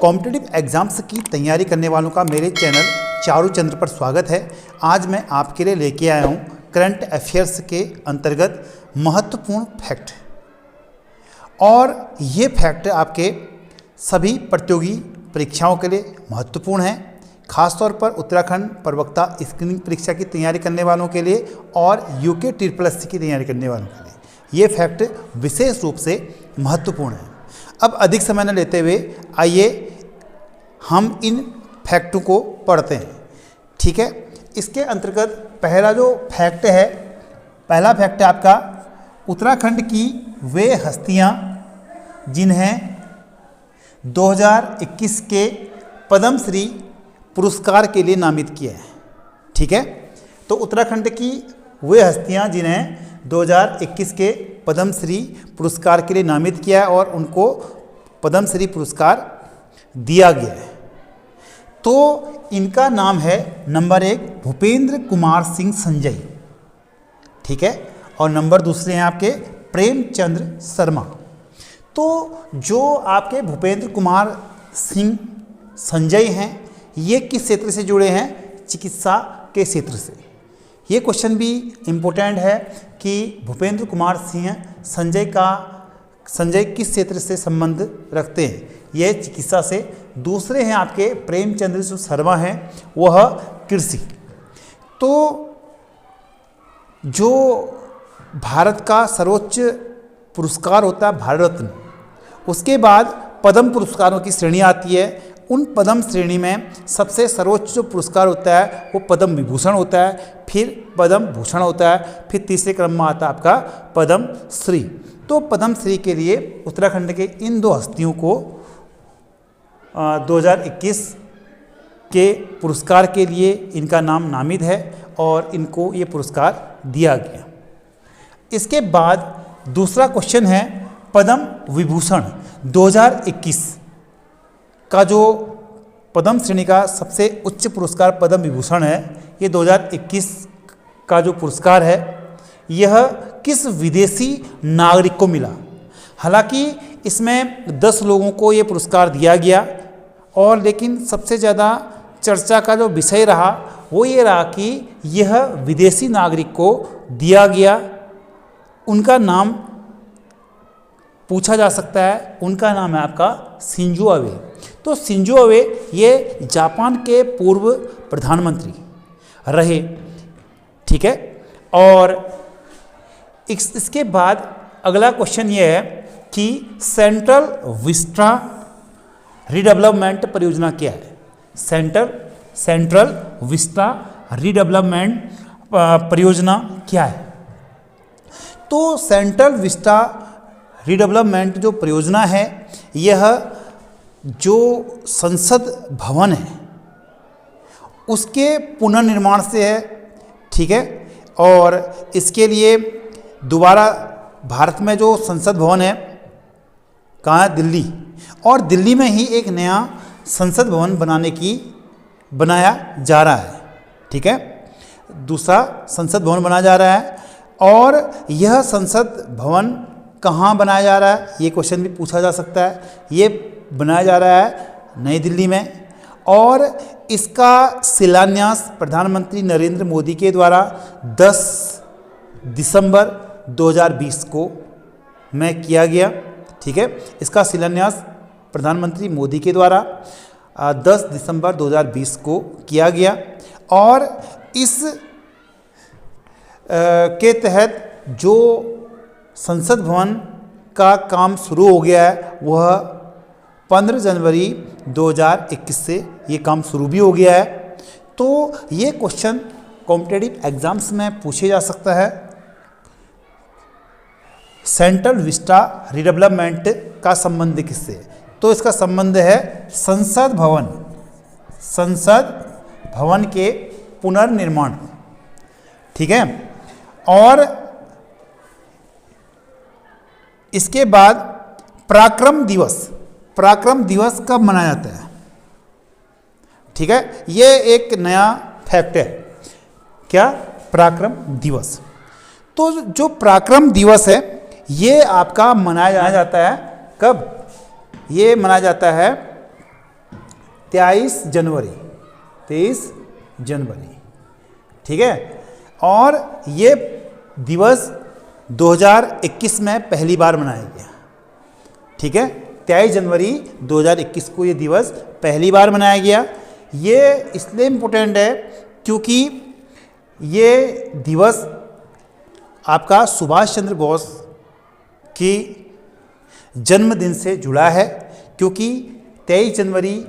Competitive exams की तैयारी करने वालों का मेरे चैनल चारू चंद्र पर स्वागत है। आज मैं आपके लिए लेके आया हूँ करंट अफेयर्स के अंतर्गत महत्वपूर्ण फैक्ट, और ये फैक्ट आपके सभी प्रतियोगी परीक्षाओं के लिए महत्वपूर्ण हैं, खासतौर पर उत्तराखंड प्रवक्ता स्क्रीनिंग परीक्षा की तैयारी करने वालों के लिए और यूके SSC की तैयारी करने वालों के लिए ये फैक्ट विशेष रूप से महत्वपूर्ण है। अब अधिक समय न लेते हुए आइए हम इन फैक्टों को पढ़ते हैं। ठीक है, इसके अंतर्गत पहला जो फैक्ट है, पहला फैक्ट है आपका उत्तराखंड की वे हस्तियां जिन्हें 2021 के पद्म श्री पुरस्कार के लिए नामित किया है। ठीक है, तो उत्तराखंड की वे हस्तियां जिन्हें 2021 के पद्म श्री पुरस्कार के लिए नामित किया है और उनको पद्म श्री पुरस्कार दिया गया है, तो इनका नाम है नंबर 1 भूपेंद्र कुमार सिंह संजय। ठीक है, और नंबर दूसरे हैं आपके प्रेमचंद्र शर्मा। तो जो आपके भूपेंद्र कुमार सिंह संजय हैं, ये किस क्षेत्र से जुड़े हैं? चिकित्सा के क्षेत्र से। ये क्वेश्चन भी इम्पोर्टेंट है कि भूपेंद्र कुमार सिंह संजय किस क्षेत्र से संबंध रखते हैं? यह चिकित्सा से। दूसरे हैं आपके प्रेमचंद्र जो शर्मा हैं, वह कृषि। तो जो भारत का सर्वोच्च पुरस्कार होता है भारत रत्न, उसके बाद पद्म पुरस्कारों की श्रेणी आती है। उन पद्म श्रेणी में सबसे सर्वोच्च जो पुरस्कार होता है वो पद्म विभूषण होता है, फिर पद्म भूषण होता है, फिर तीसरे क्रम में आता है आपका पद्म श्री। तो पद्म श्री के लिए उत्तराखंड के इन दो हस्तियों को 2021 के पुरस्कार के लिए इनका नाम नामित है और इनको ये पुरस्कार दिया गया। इसके बाद दूसरा क्वेश्चन है पद्म विभूषण 2021 का जो पद्म श्रेणी का सबसे उच्च पुरस्कार पद्म विभूषण है, ये 2021 का जो पुरस्कार है यह किस विदेशी नागरिक को मिला? हालांकि इसमें 10 लोगों को ये पुरस्कार दिया गया, और लेकिन सबसे ज़्यादा चर्चा का जो विषय रहा वो ये रहा कि यह विदेशी नागरिक को दिया गया। उनका नाम पूछा जा सकता है, उनका नाम है आपका शिंजो आबे। तो शिंजो आबे ये जापान के पूर्व प्रधानमंत्री रहे। ठीक है, और इसके बाद अगला क्वेश्चन ये है कि सेंट्रल विस्टा रीडेवलपमेंट परियोजना क्या है? सेंट्रल विस्टा रीडेवलपमेंट परियोजना क्या है? तो सेंट्रल विस्टा रीडेवलपमेंट जो परियोजना है, यह जो संसद भवन है उसके पुनर्निर्माण से है। ठीक है, और इसके लिए दोबारा भारत में जो संसद भवन है कहाँ है? दिल्ली। और दिल्ली में ही एक नया संसद भवन बनाया जा रहा है। ठीक है, दूसरा संसद भवन बनाया जा रहा है, और यह संसद भवन कहाँ बनाया जा रहा है ये क्वेश्चन भी पूछा जा सकता है। ये बनाया जा रहा है नई दिल्ली में, और इसका शिलान्यास प्रधानमंत्री नरेंद्र मोदी के द्वारा 10 दिसंबर 2020 को में किया गया। ठीक है, इसका शिलान्यास प्रधानमंत्री मोदी के द्वारा 10 दिसंबर 2020 को किया गया, और इस के तहत जो संसद भवन का काम शुरू हो गया है वह 15 जनवरी 2021 से ये काम शुरू भी हो गया है। तो ये क्वेश्चन कॉम्पिटिटिव एग्जाम्स में पूछे जा सकता है। सेंट्रल विस्टा रीडेवलपमेंट का संबंध किससे? तो इसका संबंध है संसद भवन के पुनर्निर्माण। ठीक है, और इसके बाद पराक्रम दिवस कब मनाया जाता है? ठीक है, ये एक नया फैक्ट है। क्या? पराक्रम दिवस। तो जो पराक्रम दिवस है ये आपका मनाया जाता है कब? ये मनाया जाता है 23 जनवरी, 23 जनवरी, ठीक है। और ये दिवस 2021 में पहली बार मनाया गया, ठीक है। 23 जनवरी 2021 को ये दिवस पहली बार मनाया गया। ये इसलिए इम्पोर्टेंट है क्योंकि ये दिवस आपका सुभाष चंद्र बोस की जन्मदिन से जुड़ा है, क्योंकि 23 जनवरी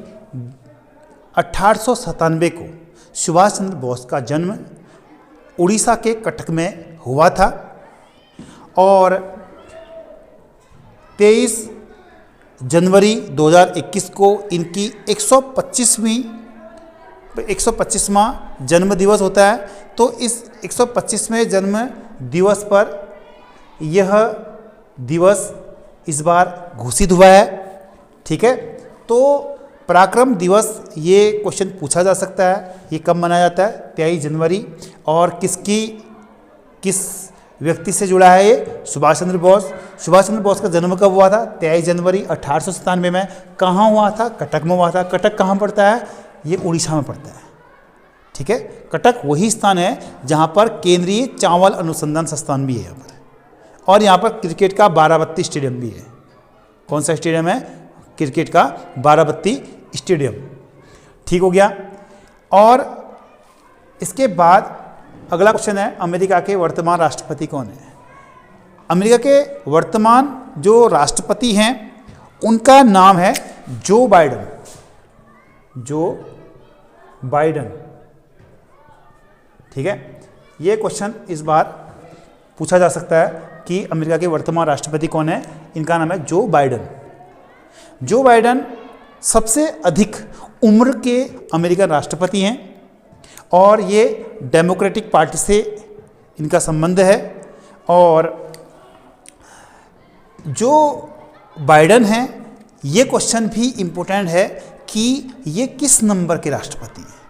1897 को सुभाष चंद्र बोस का जन्म उड़ीसा के कटक में हुआ था और 23 जनवरी 2021 को इनकी 125वां जन्म दिवस होता है। तो इस 125वें जन्म दिवस पर यह दिवस इस बार घोषित हुआ है, ठीक है। तो पराक्रम दिवस ये क्वेश्चन पूछा जा सकता है, ये कब मनाया जाता है? 23 जनवरी। और किस व्यक्ति से जुड़ा है ये? सुभाष चंद्र बोस। सुभाष चंद्र बोस का जन्म कब हुआ था? 23 जनवरी 1897 में। कहाँ हुआ था? कटक में हुआ था। कटक कहाँ पड़ता है? ये उड़ीसा में पड़ता है, ठीक है। कटक वही स्थान है जहाँ पर केंद्रीय चावल अनुसंधान संस्थान भी है यहाँ पर, और यहाँ पर क्रिकेट का बाराबत्ती स्टेडियम भी है। कौन सा स्टेडियम है? क्रिकेट का बाराबत्ती स्टेडियम, ठीक हो गया। और इसके बाद अगला क्वेश्चन है, अमेरिका के वर्तमान राष्ट्रपति कौन है? अमेरिका के वर्तमान जो राष्ट्रपति हैं उनका नाम है जो बाइडन। जो बाइडन, ठीक है। ये क्वेश्चन इस बार पूछा जा सकता है कि अमेरिका के वर्तमान राष्ट्रपति कौन है? इनका नाम है जो बाइडन। जो बाइडन सबसे अधिक उम्र के अमेरिकन राष्ट्रपति हैं और ये डेमोक्रेटिक पार्टी से इनका संबंध है। और जो बाइडन हैं, ये क्वेश्चन भी इम्पोर्टेंट है कि ये किस नंबर के राष्ट्रपति हैं।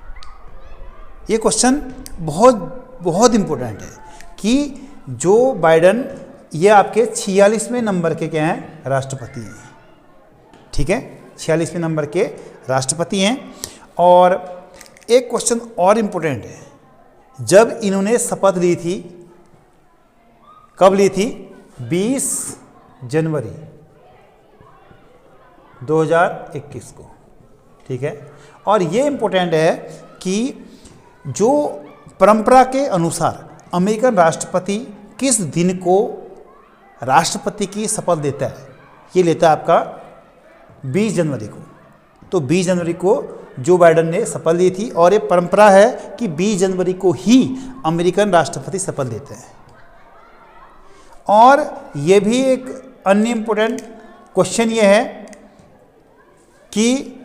ये क्वेश्चन बहुत इम्पोर्टेंट है कि जो बाइडन ये आपके 46वें नंबर के क्या हैं? राष्ट्रपति हैं, ठीक है। 46वें नंबर के राष्ट्रपति हैं। और एक क्वेश्चन और इम्पोर्टेंट है, जब इन्होंने शपथ ली थी, कब ली थी? 20 जनवरी 2021 को, ठीक है। और ये इम्पोर्टेंट है कि जो परंपरा के अनुसार अमेरिकन राष्ट्रपति किस दिन को राष्ट्रपति की शपथ लेता है? ये लेता है आपका 20 जनवरी को। तो 20 जनवरी को जो बाइडन ने शपथ ली थी, और ये परंपरा है कि 20 जनवरी को ही अमेरिकन राष्ट्रपति शपथ लेते हैं। और ये भी एक अन्य इम्पोर्टेंट क्वेश्चन ये है कि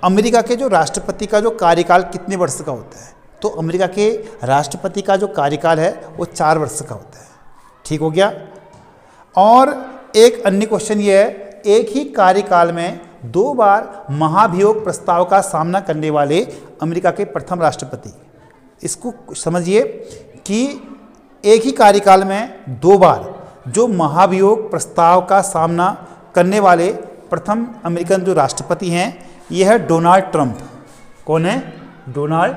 अमेरिका के जो राष्ट्रपति का जो कार्यकाल कितने वर्ष का होता है? तो अमेरिका के राष्ट्रपति का जो कार्यकाल है वो 4 वर्ष का होता है, ठीक हो गया। और एक अन्य क्वेश्चन ये है, एक ही कार्यकाल में 2 बार महाभियोग प्रस्ताव का सामना करने वाले अमेरिका के प्रथम राष्ट्रपति। इसको समझिए कि एक ही कार्यकाल में 2 बार जो महाभियोग प्रस्ताव का सामना करने वाले प्रथम अमेरिकन जो राष्ट्रपति हैं, ये है डोनाल्ड ट्रंप। कौन है? डोनाल्ड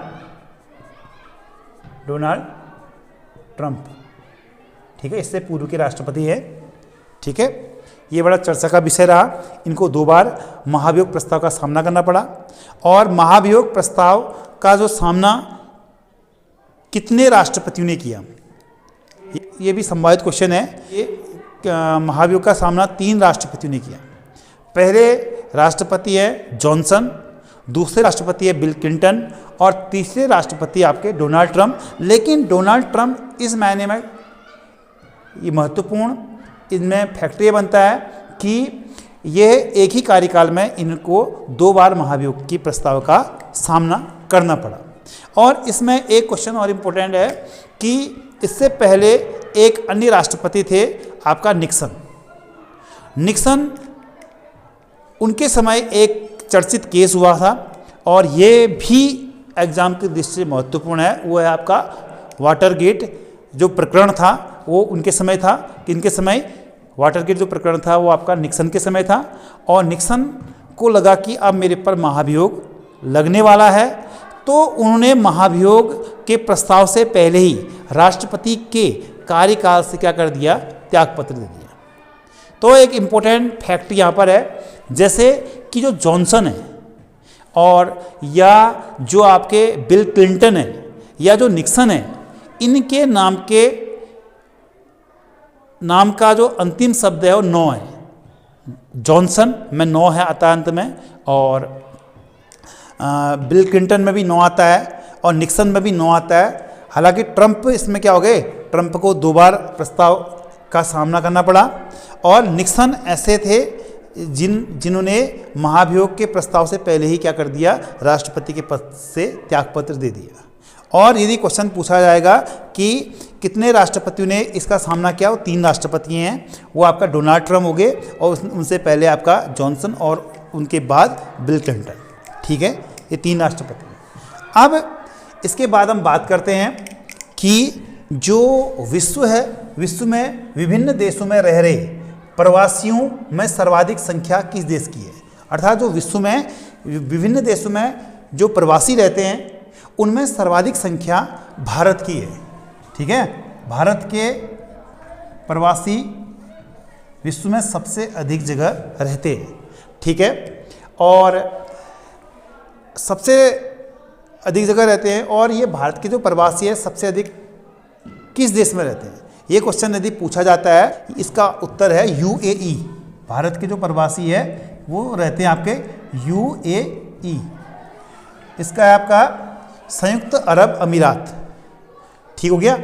ट्रंप, ठीक है। इससे पूर्व के राष्ट्रपति है, ठीक है। ये बड़ा चर्चा का विषय रहा। इनको 2 बार महाभियोग प्रस्ताव का सामना करना पड़ा। और महाभियोग प्रस्ताव का जो सामना कितने राष्ट्रपतियों ने किया, ये भी संभावित क्वेश्चन है। ये महाभियोग का सामना 3 राष्ट्रपतियों ने किया। पहले राष्ट्रपति है जॉनसन, दूसरे राष्ट्रपति है बिल क्लिंटन, और तीसरे राष्ट्रपति आपके डोनाल्ड ट्रंप। लेकिन डोनाल्ड ट्रंप इस मायने में ये महत्वपूर्ण, इनमें फैक्टर ये बनता है कि यह एक ही कार्यकाल में इनको 2 बार महाभियोग की प्रस्ताव का सामना करना पड़ा। और इसमें एक क्वेश्चन और इम्पोर्टेंट है कि इससे पहले एक अन्य राष्ट्रपति थे आपका निक्सन। उनके समय एक चर्चित केस हुआ था, और ये भी एग्जाम की दृष्टि से महत्वपूर्ण है। वो है आपका वाटरगेट जो प्रकरण था, वो उनके समय था। किनके समय? वाटरगेट जो प्रकरण था वो आपका निक्सन के समय था। और निक्सन को लगा कि अब मेरे पर महाभियोग लगने वाला है, तो उन्होंने महाभियोग के प्रस्ताव से पहले ही राष्ट्रपति के कार्यकाल से क्या कर दिया, त्यागपत्र दे दिया। तो एक इम्पोर्टेंट फैक्ट यहाँ पर है, जैसे कि जो जॉनसन है और या जो आपके बिल क्लिंटन है या जो निक्सन है, इनके नाम का जो अंतिम शब्द है वो नौ है। जॉनसन में नौ है आता है अंत में, और बिल क्लिंटन में भी नौ आता है और निक्सन में भी नौ आता है। हालांकि ट्रंप इसमें क्या हो गए, ट्रंप को 2 बार प्रस्ताव का सामना करना पड़ा, और निक्सन ऐसे थे जिन्होंने महाभियोग के प्रस्ताव से पहले ही क्या कर दिया, राष्ट्रपति के पद से त्यागपत्र दे दिया। और यदि क्वेश्चन पूछा जाएगा कि कितने राष्ट्रपतियों ने इसका सामना किया, वो 3 राष्ट्रपति हैं। वो आपका डोनाल्ड ट्रंप हो गए, और उनसे पहले आपका जॉनसन, और उनके बाद बिल क्लिंटन। ठीक है, ये 3 राष्ट्रपति हैं। अब इसके बाद हम बात करते हैं कि जो विश्व है, विश्व में विभिन्न देशों में रह रहे प्रवासियों में सर्वाधिक संख्या किस देश की है। अर्थात जो विश्व में विभिन्न देशों में जो प्रवासी रहते हैं, उनमें सर्वाधिक संख्या भारत की है। ठीक है, भारत के प्रवासी विश्व में सबसे अधिक जगह रहते हैं। ठीक है, और सबसे अधिक जगह रहते हैं, और ये भारत के जो प्रवासी है सबसे अधिक किस देश में रहते हैं, ये क्वेश्चन यदि पूछा जाता है, इसका उत्तर है यूएई। भारत के जो प्रवासी है वो रहते हैं आपके यूएई। इसका है आपका संयुक्त अरब अमीरात। ठीक हो गया।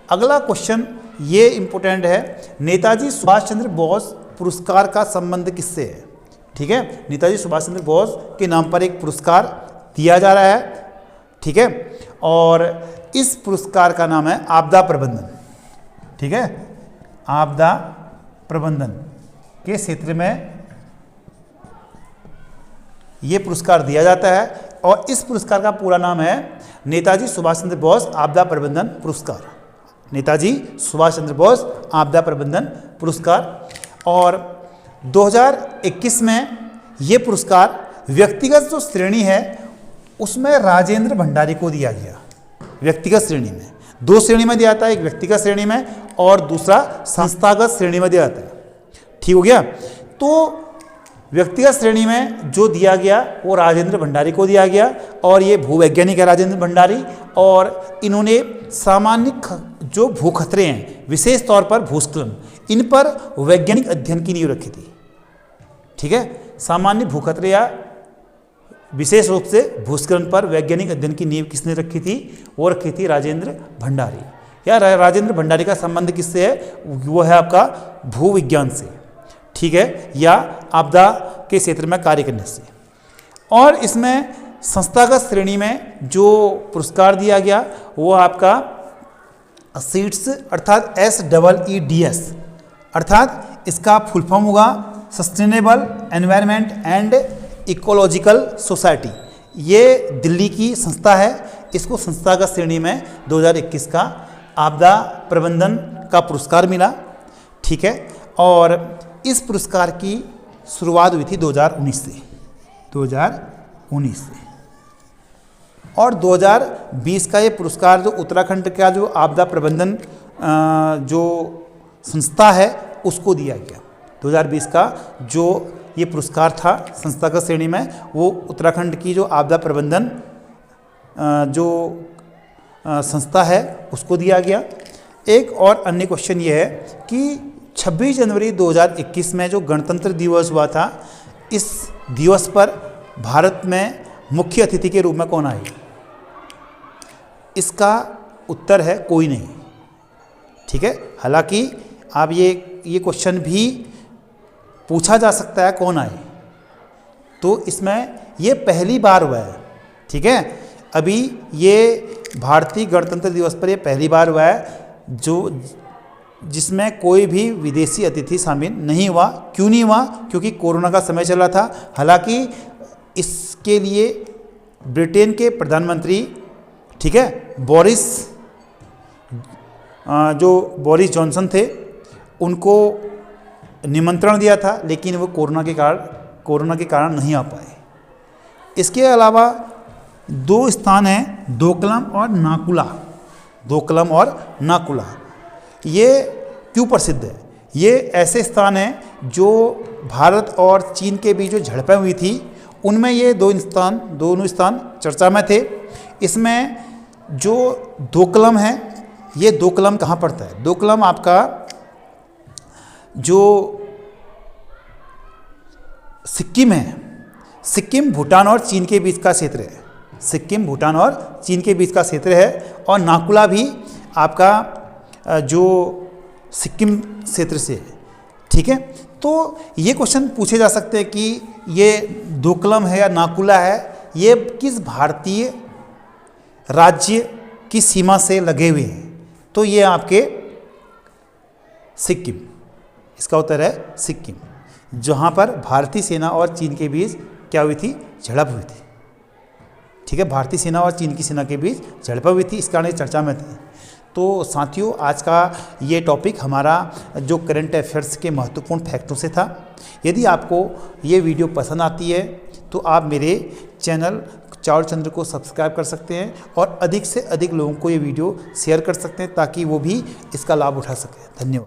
अगला क्वेश्चन ये इंपॉर्टेंट है, नेताजी सुभाष चंद्र बोस पुरस्कार का संबंध किससे है। ठीक है, नेताजी सुभाष चंद्र बोस के नाम पर एक पुरस्कार दिया जा रहा है। ठीक है, और इस पुरस्कार का नाम है आपदा प्रबंधन। ठीक है, आपदा प्रबंधन के क्षेत्र में ये पुरस्कार दिया जाता है, और इस पुरस्कार का पूरा नाम है नेताजी सुभाष चंद्र बोस आपदा प्रबंधन पुरस्कार। नेताजी सुभाष चंद्र बोस आपदा प्रबंधन पुरस्कार। और 2021 में ये पुरस्कार व्यक्तिगत जो श्रेणी है उसमें राजेंद्र भंडारी को दिया गया। व्यक्तिगत श्रेणी में 2 श्रेणी में दिया जाता है, एक व्यक्तिगत श्रेणी में और दूसरा संस्थागत श्रेणी में दिया जाता है। ठीक हो गया। तो व्यक्तिगत श्रेणी में जो दिया गया वो राजेंद्र भंडारी को दिया गया, और ये भूवैज्ञानिक है राजेंद्र भंडारी, और इन्होंने सामान्य जो भूखतरे हैं, विशेष तौर पर भूस्खलन, इन पर वैज्ञानिक अध्ययन की नींव रखी थी। ठीक है, सामान्य भूखतरे या विशेष रूप से भूस्खलन पर वैज्ञानिक अध्ययन की नींव किसने रखी थी, वो रखी थी राजेंद्र भंडारी। या राजेंद्र भंडारी का संबंध किससे है, वो है आपका भूविज्ञान से। ठीक है, या आपदा के क्षेत्र में कार्य करने से। और इसमें संस्थागत श्रेणी में जो पुरस्कार दिया गया वो आपका सीड्स अर्थात SEEDS, अर्थात इसका फुल फॉर्म होगा sustainable environment and ecological society. ये दिल्ली की संस्था है, इसको संस्थागत श्रेणी में 2021 का आपदा प्रबंधन का पुरस्कार मिला। ठीक है, और इस पुरस्कार की शुरुआत हुई थी 2019 से, और 2020 का ये पुरस्कार जो उत्तराखंड का जो आपदा प्रबंधन जो संस्था है उसको दिया गया। 2020 का जो ये पुरस्कार था संस्थागत श्रेणी में, वो उत्तराखंड की जो आपदा प्रबंधन जो संस्था है उसको दिया गया। एक और अन्य क्वेश्चन ये है कि 26 जनवरी 2021 में जो गणतंत्र दिवस हुआ था, इस दिवस पर भारत में मुख्य अतिथि के रूप में कौन आए। इसका उत्तर है कोई नहीं। ठीक है, हालांकि आप ये क्वेश्चन भी पूछा जा सकता है कौन आए, तो इसमें ये पहली बार हुआ है। ठीक है, अभी ये भारतीय गणतंत्र दिवस पर ये पहली बार हुआ है जिसमें कोई भी विदेशी अतिथि शामिल नहीं हुआ। क्यों नहीं हुआ, क्योंकि कोरोना का समय चल रहा था। हालांकि इसके लिए ब्रिटेन के प्रधानमंत्री, ठीक है, बोरिस जॉनसन थे, उनको निमंत्रण दिया था, लेकिन वो कोरोना के कारण नहीं आ पाए। इसके अलावा दो स्थान हैं, दोकलम और नाकुला। दोकलम और नाकुला ये क्यों प्रसिद्ध है? ये ऐसे स्थान हैं जो भारत और चीन के बीच जो झड़पें हुई थी उनमें ये दोनों स्थान चर्चा में थे। इसमें जो दोकलम है, ये दोकलम कहाँ पड़ता है? दोकलम आपका जो सिक्किम है, सिक्किम भूटान और चीन के बीच का क्षेत्र है। सिक्किम भूटान और चीन के बीच का क्षेत्र है। और नाकुला भी आपका जो सिक्किम क्षेत्र से है। ठीक है, तो ये क्वेश्चन पूछे जा सकते हैं कि ये दोकलम है या नाकुला है, ये किस भारतीय राज्य की सीमा से लगे हुए हैं? तो ये आपके सिक्किम, इसका उत्तर है सिक्किम, जहाँ पर भारतीय सेना और चीन के बीच क्या हुई थी? झड़प हुई थी। ठीक है, भारतीय सेना और चीन की सेना के बीच झड़प हुई थी, इस कारण ये चर्चा में थी। तो साथियों, आज का ये टॉपिक हमारा जो करंट अफेयर्स के महत्वपूर्ण फैक्टों से था। यदि आपको ये वीडियो पसंद आती है तो आप मेरे चैनल चारुल चंद्र को सब्सक्राइब कर सकते हैं और अधिक से अधिक लोगों को ये वीडियो शेयर कर सकते हैं ताकि वो भी इसका लाभ उठा सकें। धन्यवाद।